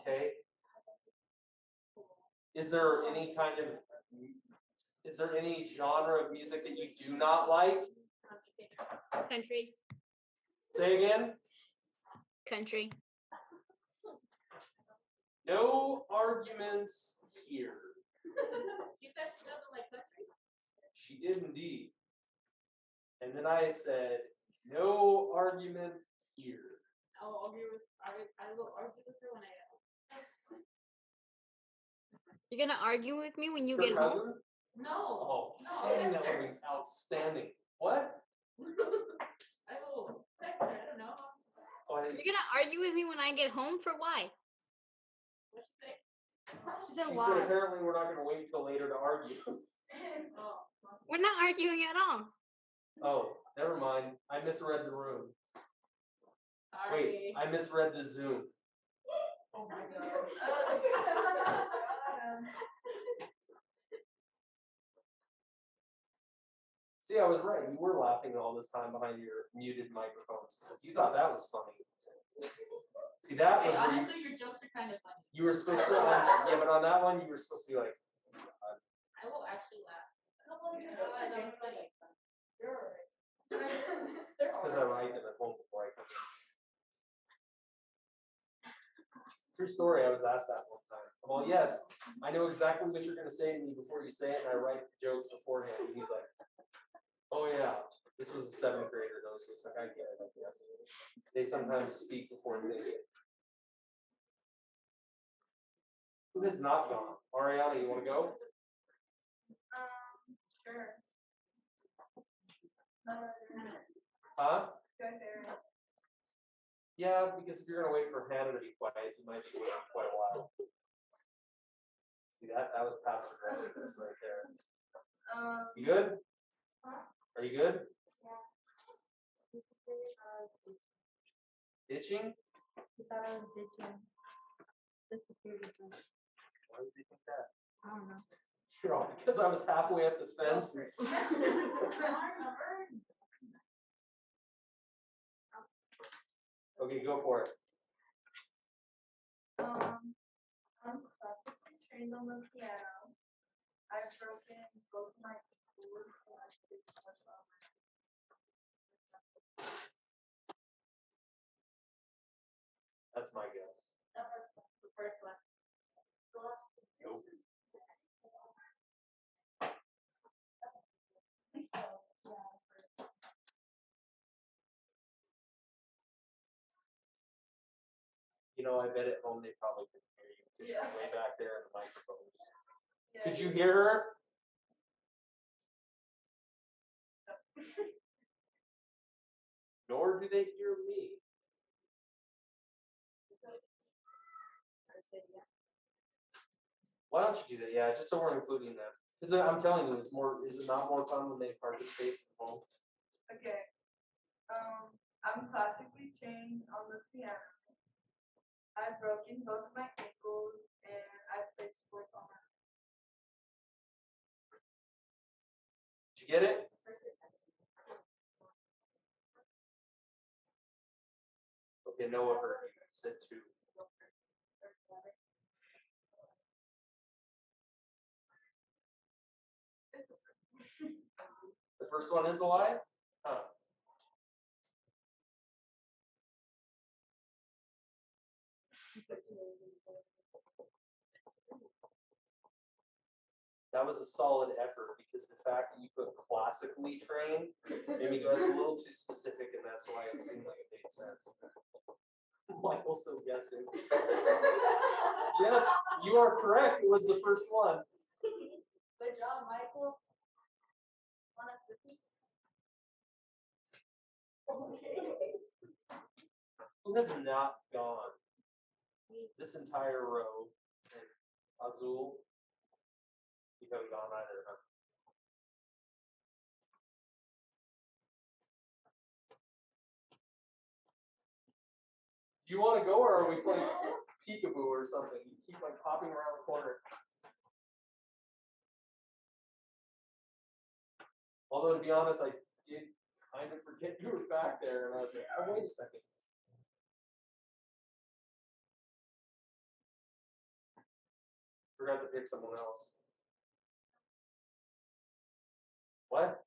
Okay. Is there any genre of music that you do not like? Country. Say again? Country. No arguments here. She said she doesn't like country. She did indeed. And then I said, no argument here. I will argue with her when I get home. You're gonna argue with me when you Your get home? cousin? No. Oh, No, dang, that sister. would be outstanding. What? I will text her. I don't know. Oh, I didn't- You're gonna argue with me when I get home for why? What she say? She said She why? said apparently we're not gonna wait till later to argue. Oh. We're not arguing at all. Oh, never mind. I misread the room. Sorry. Wait, I misread the Zoom. Oh my god. See, I was right. You were laughing all this time behind your muted microphones. Because if you thought that was funny. See, that was Hey, where honestly, your jokes are kind of funny. you were supposed to, yeah, but on that one, you were supposed to be like, I will actually laugh. It's it's because I write them at home before I come in. True story, I was asked that one time. Well, yes, I know exactly what you're gonna say to me before you say it, and I write the jokes beforehand. And he's like, oh yeah, this was a 7th grader though, so it's like, I get it, I guess. They sometimes speak before they get. Who has not gone? Ariana, you wanna go? Sure. Huh? Yeah, because if you're gonna wait for Hannah to be quiet, you might be waiting quite a while. See that? That was passive aggressiveness right there. You good? Are you good? Ditching? He thought I was ditching. Disappeared again. Why would you think that? I don't know. You're all, because I was halfway up the fence. Okay, go for it. I'm classically trained on the piano. I've broken both my keyboards and I did touch on That's my guess. the first one. The last Nope. You know, I bet at home they probably couldn't hear you because Yeah. you're way back there in the microphones. Yeah, Could you hear her? Nor do they hear me. I said yeah. Why don't you do that? Yeah, just so we're including them. Because I'm telling you, it's more. Is it not more fun when they participate from home? Okay. I'm classically trained on the piano. I've broken both of my ankles and I've played sports all my Did you get it? Okay, Noah heard you. Said two. The first one is a lie? Huh. That was a solid effort because the fact that you put classically trained, maybe that's a little too specific and that's why it seemed like it made sense. Michael's still guessing. Yes, you are correct. It was the first one. Good job, Michael. Want a cookie? Who has not gone this entire row? Azul, you haven't gone either, huh? Do you want to go, or are we playing peekaboo or something? You keep like hopping around the corner. Although to be honest, I did kind of forget you were back there, and I was like, oh wait a second. Forgot to pick someone else. What?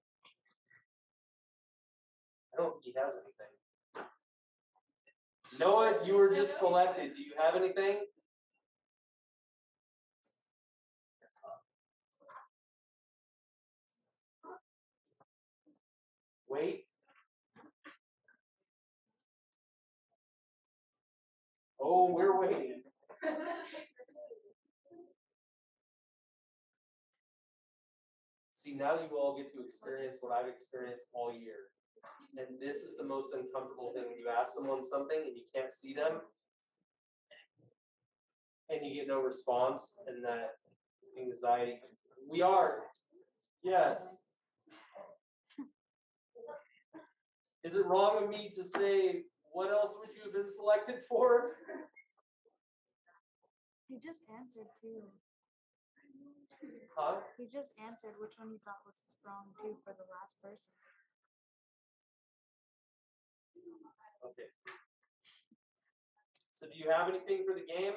I don't think he has anything. Noah, you were just selected. Do you have anything? Wait. Oh, we're waiting. See, now you all get to experience what I've experienced all year. And this is the most uncomfortable thing when you ask someone something and you can't see them and you get no response and that anxiety. We are. Yes. Is it wrong of me to say, what else would you have been selected for? You just answered too. Huh? You just answered which one you thought was wrong too for the last person. Okay. So do you have anything for the game?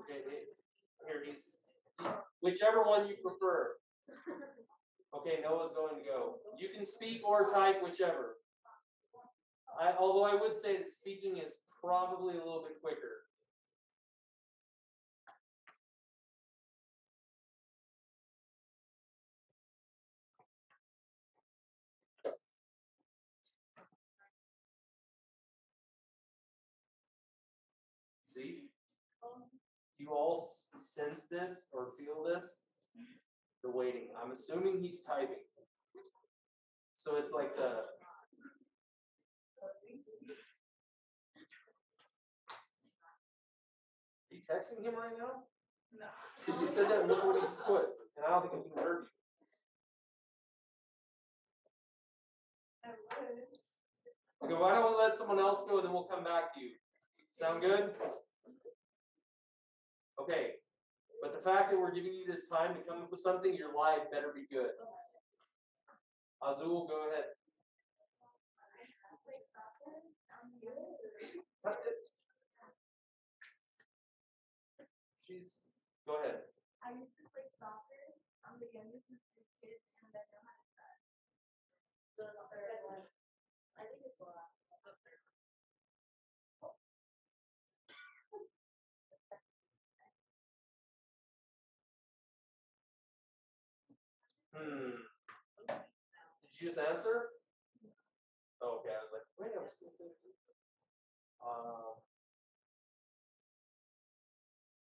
Okay, here he's whichever one you prefer. Okay, Noah's going to go. You can speak or type, whichever. Although I would say that speaking is probably a little bit quicker. See? Do you all sense this or feel this? The waiting. I'm assuming he's typing. So it's like the. Are you texting him right now? No. Because you said that, look what he just put. And I don't think he can heard you. I would. Okay, why don't we let someone else go and then we'll come back to you. Sound good? Okay. But the fact that we're giving you this time to come up with something, your live better be good. Azul, go ahead. Touch it. She's, go ahead. I used to play soccer. I'm the youngest of 2 kids, and I know how to cut. The third one. I think it's the last one. The third one. Did you just answer? Oh, okay, I was like, wait, I'm still thinking.